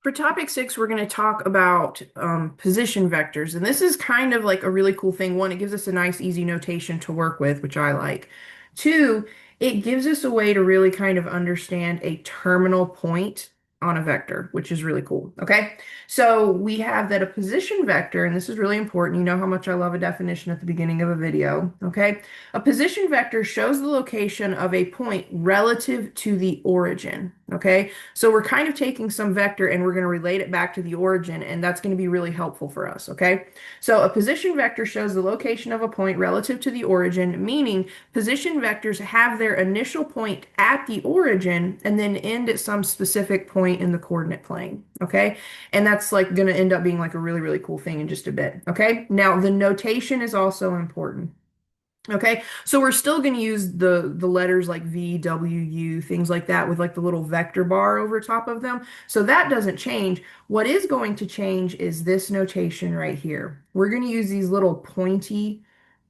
For topic 6, we're going to talk about position vectors. And this is kind of like a really cool thing. One, it gives us a nice, easy notation to work with, which I like. Two, it gives us a way to really kind of understand a terminal point on a vector, which is really cool. Okay. So we have that a position vector, and this is really important. You know how much I love a definition at the beginning of a video. Okay. A position vector shows the location of a point relative to the origin. Okay. So we're kind of taking some vector and we're going to relate it back to the origin, and that's going to be really helpful for us, okay? So a position vector shows the location of a point relative to the origin, meaning position vectors have their initial point at the origin and then end at some specific point in the coordinate plane, okay? And that's like going to end up being like a really, really cool thing in just a bit, okay? Now, the notation is also important. Okay, so we're still going to use the letters like V, W, U, things like that with like the little vector bar over top of them. So that doesn't change. What is going to change is this notation right here. We're going to use these little pointy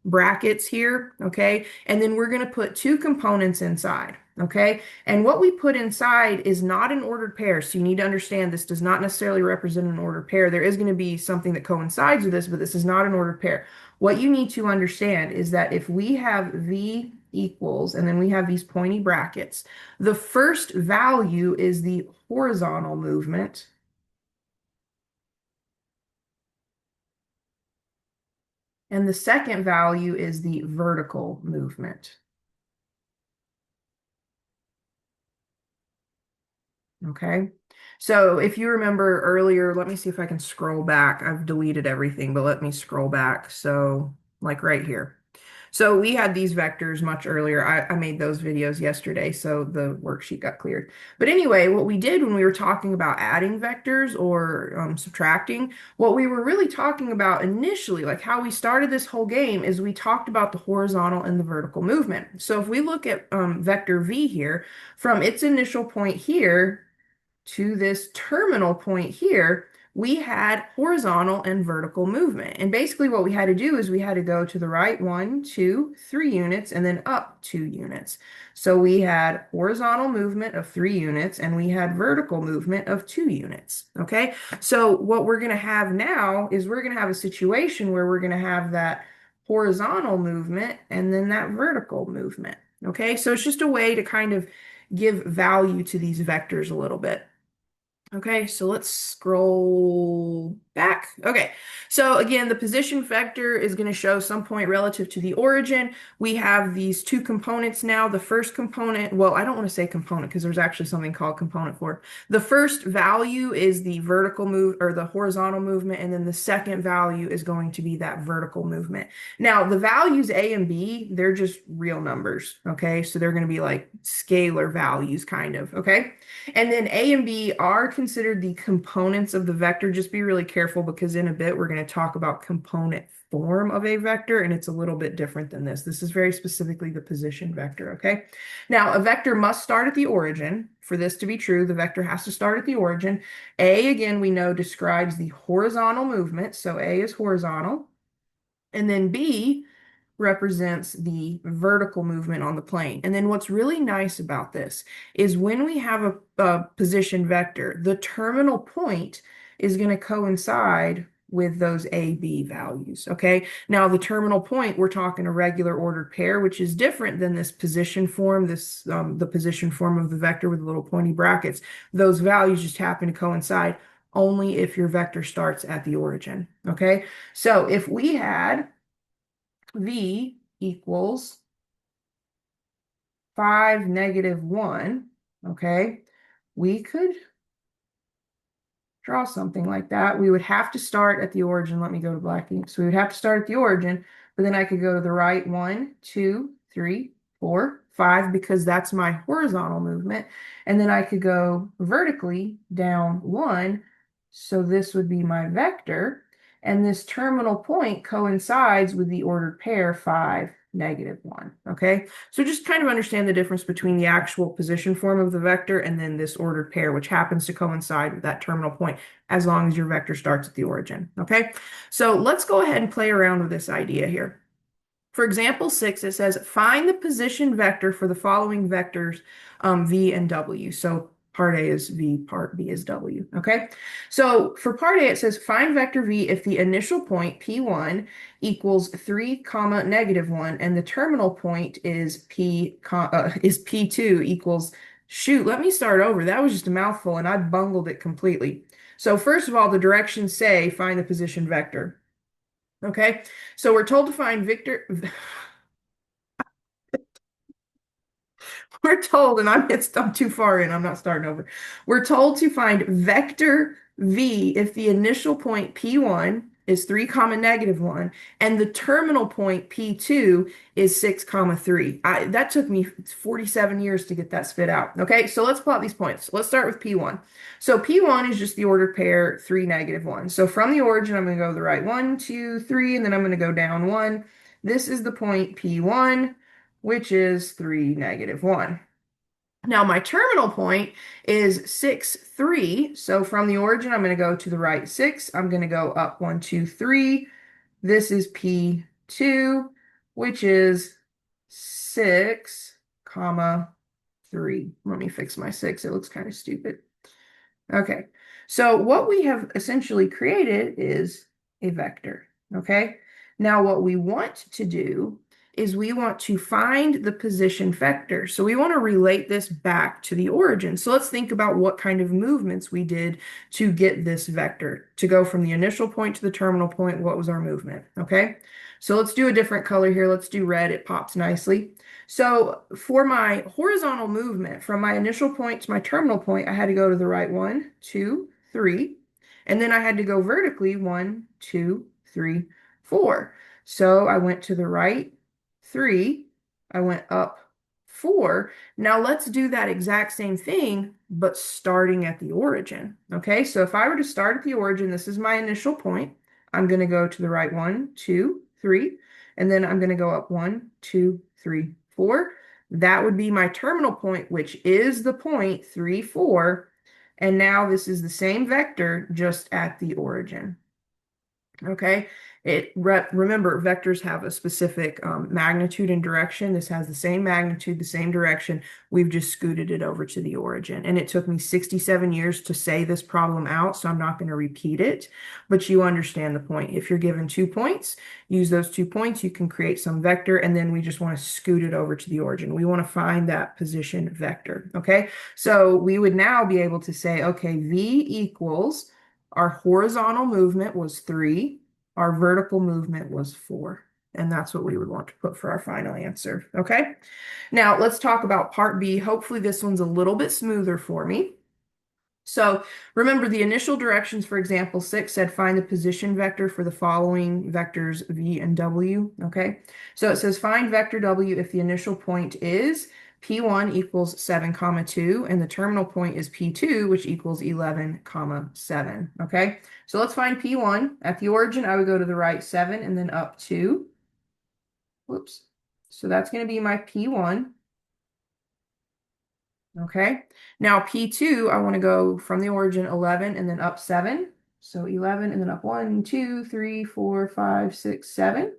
brackets here, okay? And then we're going to put two components inside, okay? And what we put inside is not an ordered pair. So you need to understand this does not necessarily represent an ordered pair. There is going to be something that coincides with this, but this is not an ordered pair. What you need to understand is that if we have V equals, and then we have these pointy brackets, the first value is the horizontal movement, and the second value is the vertical movement. Okay. So if you remember earlier, let me see if I can scroll back. I've deleted everything, but let me scroll back. So like right here. So we had these vectors much earlier. I made those videos yesterday, so the worksheet got cleared. But anyway, what we did when we were talking about adding vectors or subtracting, what we were really talking about initially, like how we started this whole game, is we talked about the horizontal and the vertical movement. So if we look at vector v here, from its initial point here to this terminal point here, we had horizontal and vertical movement. And basically what we had to do is we had to go to the right 1, 2, 3 units and then up 2 units. So we had horizontal movement of 3 units and we had vertical movement of 2 units. Okay, so what we're going to have now is we're going to have a situation where we're going to have that horizontal movement and then that vertical movement. Okay, so it's just a way to kind of give value to these vectors a little bit. Okay, so let's scroll back. Okay, so again, the position vector is going to show some point relative to the origin. We have these two components now. The first component, well, I don't want to say component because there's actually something called component for it. The first value is the vertical move or the horizontal movement, and then the second value is going to be that vertical movement. Now, the values A and B, they're just real numbers. Okay, so they're going to be like scalar values, kind of. Okay. And then A and B are considered the components of the vector. Just be really careful because in a bit we're going to talk about component form of a vector, and it's a little bit different than this. This is very specifically the position vector, okay? Now, a vector must start at the origin. For this to be true, the vector has to start at the origin. A, again, we know describes the horizontal movement, so A is horizontal. And then B represents the vertical movement on the plane. And then what's really nice about this is when we have a position vector, the terminal point is going to coincide with those A, B values. Okay. Now the terminal point, we're talking a regular ordered pair, which is different than this position form, the position form of the vector with the little pointy brackets. Those values just happen to coincide only if your vector starts at the origin. Okay. So if we had V equals 5, -1, okay, we could draw something like that. We would have to start at the origin. Let me go to black ink. So we would have to start at the origin, but then I could go to the right 1, 2, 3, 4, 5, because that's my horizontal movement. And then I could go vertically down 1. So this would be my vector. And this terminal point coincides with the ordered pair 5, -1. Okay, so just kind of understand the difference between the actual position form of the vector and then this ordered pair, which happens to coincide with that terminal point as long as your vector starts at the origin. Okay, so let's go ahead and play around with this idea here. For example 6, it says find the position vector for the following vectors, v and w. So Part A is V, part B is W. Okay. So for part A, it says find vector V if the initial point P1 equals 3 comma negative 1 and the terminal point is P2 equals, shoot, let me start over. That was just a mouthful and I bungled it completely. So first of all, the directions say find the position vector. Okay. So we're told to find Victor. We're told, and I'm too far in, I'm not starting over. We're told to find vector V if the initial point P1 is 3 comma negative 1 and the terminal point P2 is 6 comma 3. That took me 47 years to get that spit out. Okay, so let's plot these points. Let's start with P1. So P1 is just the ordered pair 3 negative 1. So from the origin, I'm going to go to the right 1, 2, 3, and then I'm going to go down 1. This is the point P1, which is 3 negative 1. Now my terminal point is 6, 3. So from the origin, I'm going to go to the right 6. I'm going to go up 1, 2, 3. This is P2, which is 6, comma 3. Let me fix my 6. It looks kind of stupid. Okay. So what we have essentially created is a vector. Okay. Now what we want to do is we want to find the position vector. So we want to relate this back to the origin. So let's think about what kind of movements we did to get this vector. To go from the initial point to the terminal point, what was our movement? Okay. So let's do a different color here. Let's do red. It pops nicely. So for my horizontal movement from my initial point to my terminal point, I had to go to the right 1, 2, 3. And then I had to go vertically 1, 2, 3, 4. So I went to the right 3. I went up 4. Now let's do that exact same thing, but starting at the origin. Okay, so if I were to start at the origin, this is my initial point. I'm going to go to the right 1, 2, 3. And then I'm going to go up 1, 2, 3, 4. That would be my terminal point, which is the point 3, 4. And now this is the same vector just at the origin. Okay, remember vectors have a specific magnitude and direction. This has the same magnitude, the same direction. We've just scooted it over to the origin. And it took me 67 years to say this problem out, so I'm not going to repeat it, but you understand the point. If you're given 2 points, use those 2 points, you can create some vector, and then we just want to scoot it over to the origin. We want to find that position vector. Okay, so we would now be able to say, okay, V equals, our horizontal movement was 3. Our vertical movement was 4. And that's what we would want to put for our final answer. Okay. Now let's talk about part B. Hopefully this one's a little bit smoother for me. So remember the initial directions for example 6 said find the position vector for the following vectors V and W. Okay. So it says find vector W if the initial point is P1 equals 7 comma 2 and the terminal point is P2 which equals 11 comma 7. Okay. So let's find P1. At the origin I would go to the right 7 and then up 2. Whoops. So that's going to be my P1. Okay, now P2, I want to go from the origin 11 and then up 7. So 11 and then up 1, 2, 3, 4, 5, 6, 7.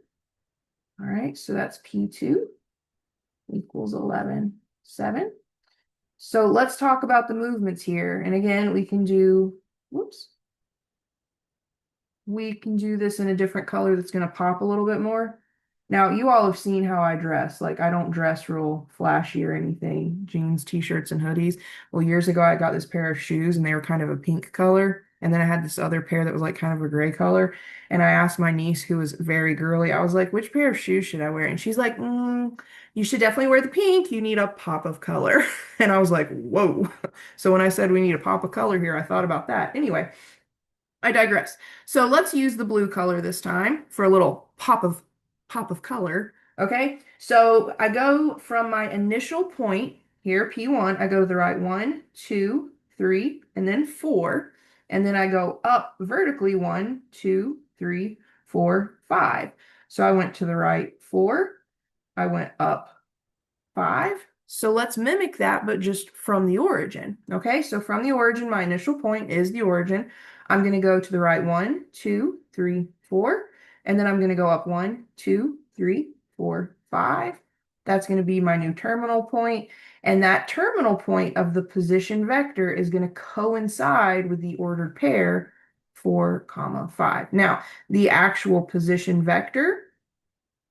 All right, so that's P2 equals 11, 7. So let's talk about the movements here. And again, we can do, whoops, we can do this in a different color that's going to pop a little bit more. Now, you all have seen how I dress. Like, I don't dress real flashy or anything. Jeans, t-shirts, and hoodies. Well, years ago, I got this pair of shoes, and they were kind of a pink color. And then I had this other pair that was like kind of a gray color. And I asked my niece, who was very girly, I was like, which pair of shoes should I wear? And she's like, you should definitely wear the pink. You need a pop of color. And I was like, whoa. So when I said we need a pop of color here, I thought about that. Anyway, I digress. So let's use the blue color this time for a little pop of color. Okay, so I go from my initial point here, P1, I go to the right 1, 2, 3, and then 4. And then I go up vertically 1, 2, 3, 4, 5. So I went to the right 4. I went up 5. So let's mimic that, but just from the origin. Okay, so from the origin, my initial point is the origin. I'm going to go to the right 1, 2, 3, 4. And then I'm going to go up 1, 2, 3, 4, 5. That's going to be my new terminal point. And that terminal point of the position vector is going to coincide with the ordered pair 4, comma 5. Now, the actual position vector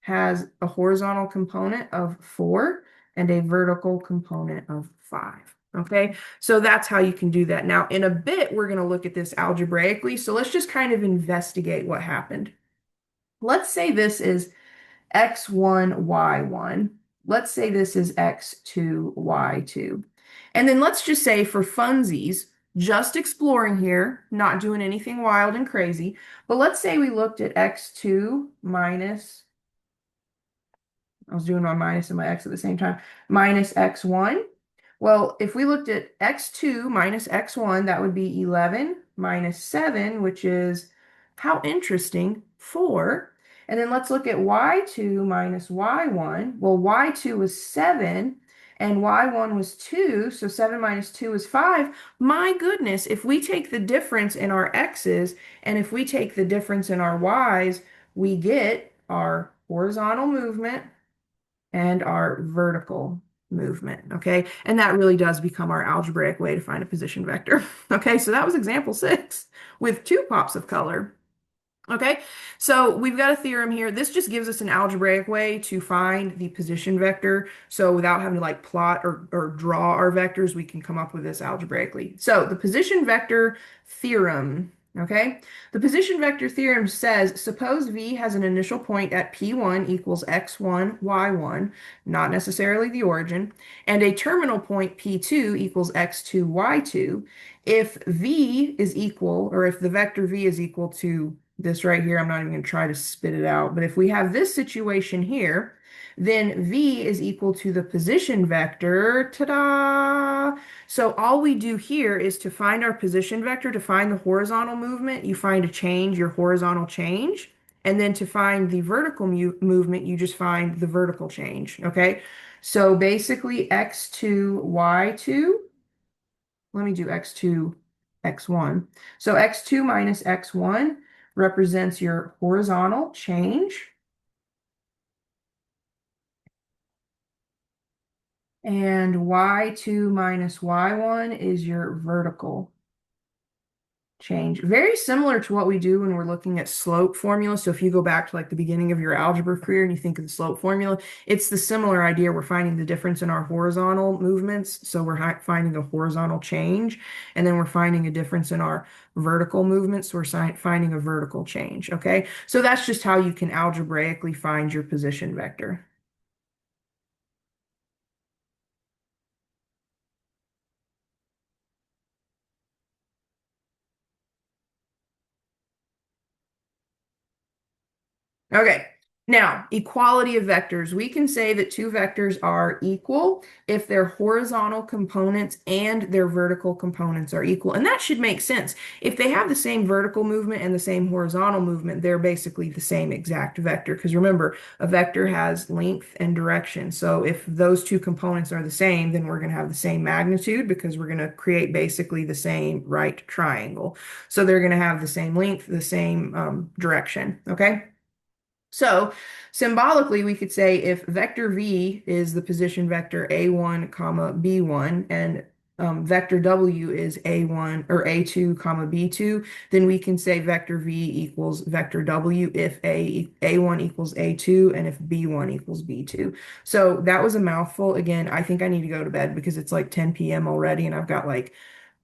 has a horizontal component of 4 and a vertical component of 5. Okay, so that's how you can do that. Now, in a bit, we're going to look at this algebraically. So let's just kind of investigate what happened. Let's say this is x1, y1. Let's say this is x2, y2. And then let's just say for funsies, just exploring here, not doing anything wild and crazy, but let's say we looked at x2 minus, I was doing my minus and my x at the same time, minus x1. Well, if we looked at x2 minus x1, that would be 11 minus 7, which is, how interesting, 4. And then let's look at y2 minus y1. Well, y2 was 7 and y1 was 2, so 7 minus 2 is 5. My goodness, if we take the difference in our x's and if we take the difference in our y's, we get our horizontal movement and our vertical movement, okay? And that really does become our algebraic way to find a position vector. Okay, so that was example 6 with 2 pops of color. Okay, so we've got a theorem here. This just gives us an algebraic way to find the position vector. So without having to like plot or draw our vectors, we can come up with this algebraically. So the position vector theorem, okay? The position vector theorem says, suppose V has an initial point at P1 equals x1, y1, not necessarily the origin, and a terminal point P2 equals x2, y2. If V is equal, or if the vector V is equal to this right here, I'm not even going to try to spit it out, but if we have this situation here, then V is equal to the position vector, ta-da! So all we do here is to find our position vector, to find the horizontal movement, you find a change, your horizontal change, and then to find the vertical movement, you just find the vertical change, okay? So basically x2, y2, let me do x2, x1. So x2 minus x1 represents your horizontal change. And y2 minus y1 is your vertical change. Very similar to what we do when we're looking at slope formula. So if you go back to like the beginning of your algebra career and you think of the slope formula, it's the similar idea. We're finding the difference in our horizontal movements. So we're finding a horizontal change, and then we're finding a difference in our vertical movements. So we're finding a vertical change. Okay. So that's just how you can algebraically find your position vector. Okay, now equality of vectors. We can say that two vectors are equal if their horizontal components and their vertical components are equal. And that should make sense. If they have the same vertical movement and the same horizontal movement, they're basically the same exact vector. Because remember, a vector has length and direction. So if those two components are the same, then we're going to have the same magnitude because we're going to create basically the same right triangle. So they're going to have the same length, the same direction. Okay. So symbolically, we could say if vector v is the position vector a1, comma b1, and vector w is a1 or a2, comma b2, then we can say vector v equals vector w if a1 equals a2 and if b1 equals b2. So that was a mouthful. Again, I think I need to go to bed because it's like 10 p.m. already and I've got like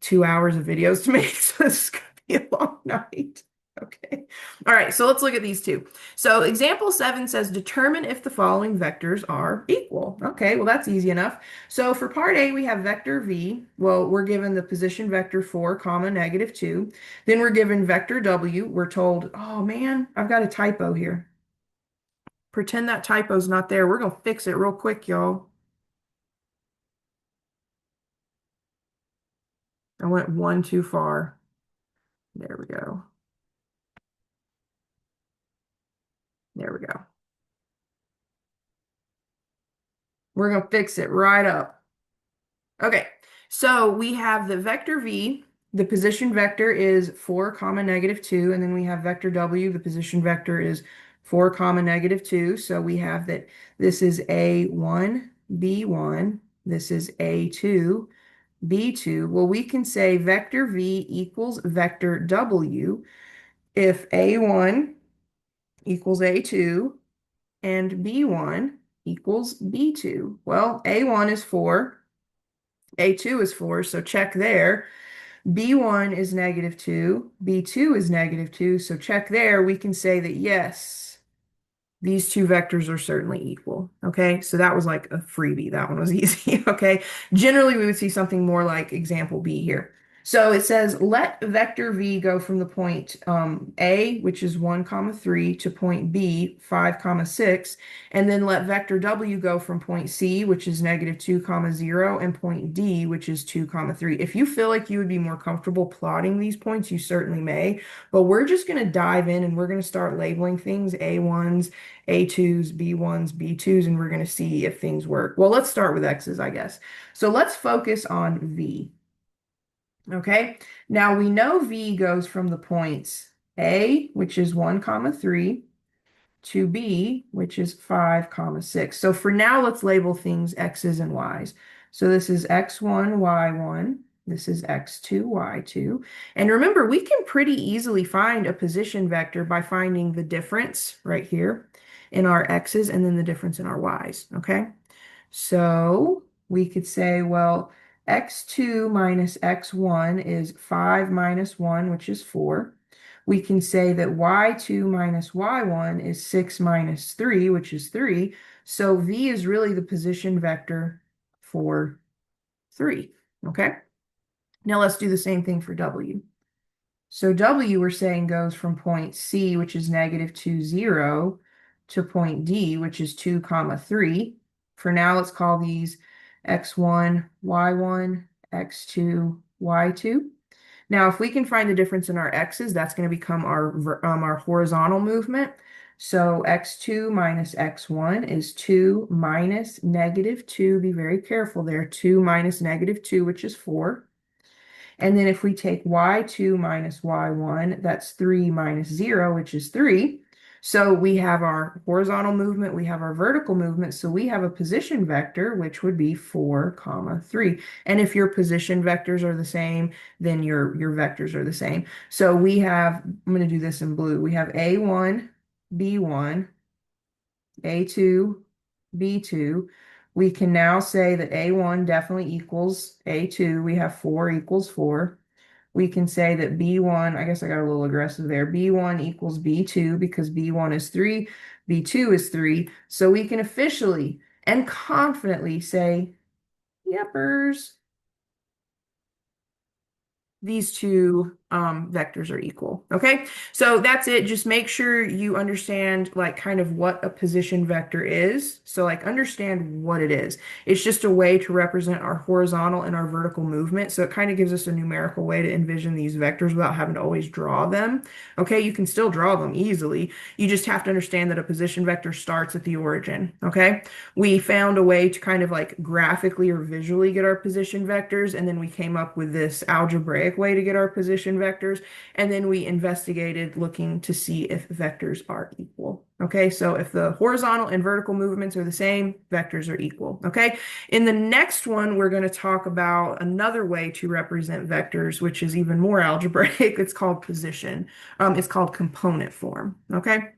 2 hours of videos to make. So this is going to be a long night. Okay. All right, so let's look at these two. So example 7 says determine if the following vectors are equal. Okay, well that's easy enough. So for part A, we have vector v. Well, we're given the position vector 4, comma, negative 2. Then we're given vector w. We're told, oh man, I've got a typo here. Pretend that typo's not there. We're going to fix it real quick, y'all. I went one too far. There we go. There we go. We're going to fix it right up. Okay, so we have the vector v. The position vector is 4, comma, negative 2. And then we have vector w. The position vector is 4 comma negative 2. So we have that this is A1, B1. This is A2, B2. Well, we can say vector V equals vector W if A1 equals A2 and B1 equals B2. Well, A1 is 4, A2 is 4, so check there. B1 is negative 2, B2 is negative 2, so check there. We can say that yes, these two vectors are certainly equal. Okay, so that was like a freebie. That one was easy. Okay, generally we would see something more like example B here. So it says let vector v go from the point A, which is 1 comma 3, to point B, 5 comma 6, and then let vector w go from point C, which is negative 2 comma 0, and point D, which is 2 comma 3. If you feel like you would be more comfortable plotting these points, you certainly may, but we're just going to dive in and we're going to start labeling things A1s, A2s, B1s, B2s, and we're going to see if things work. Well, let's start with X's, I guess. So let's focus on V. Okay, now we know V goes from the points A, which is 1 comma 3, to B, which is 5 comma 6. So for now, let's label things X's and Y's. So this is X1, Y1. This is X2, Y2. And remember, we can pretty easily find a position vector by finding the difference right here in our X's and then the difference in our Y's, okay? So we could say, well, x2 minus x1 is 5 minus 1, which is 4. We can say that y2 minus y1 is 6 minus 3, which is 3. So v is really the position vector for 3. Okay? Now let's do the same thing for w. So W we're saying goes from point C, which is negative 2, 0, to point D, which is 2 comma 3. For now, let's call these X1, Y1, X2, Y2. Now, if we can find the difference in our X's, that's going to become our horizontal movement. So X2 minus X1 is 2 minus negative 2. Be very careful there. 2 minus negative 2, which is 4. And then if we take y2 minus y1, that's 3 minus 0, which is 3. So we have our horizontal movement, we have our vertical movement, so we have a position vector, which would be 4 comma 3. And if your position vectors are the same, then your vectors are the same. So we have, I'm going to do this in blue, we have A1, B1, A2, B2. We can now say that A1 definitely equals A2. We have 4 equals 4. We can say that B1, I guess I got a little aggressive there, B1 equals B2 because B1 is 3, B2 is 3. So we can officially and confidently say, yepers, these two vectors are equal. Okay, so that's it. Just make sure you understand like kind of what a position vector is. So like understand what it is. It's just a way to represent our horizontal and our vertical movement. So it kind of gives us a numerical way to envision these vectors without having to always draw them. Okay, you can still draw them easily. You just have to understand that a position vector starts at the origin. Okay, we found a way to kind of like graphically or visually get our position vectors, and then we came up with this algebraic way to get our position vectors, and then we investigated looking to see if vectors are equal. Okay, so if the horizontal and vertical movements are the same, vectors are equal. Okay, in the next one, we're going to talk about another way to represent vectors, which is even more algebraic. It's called position. It's called component form. Okay.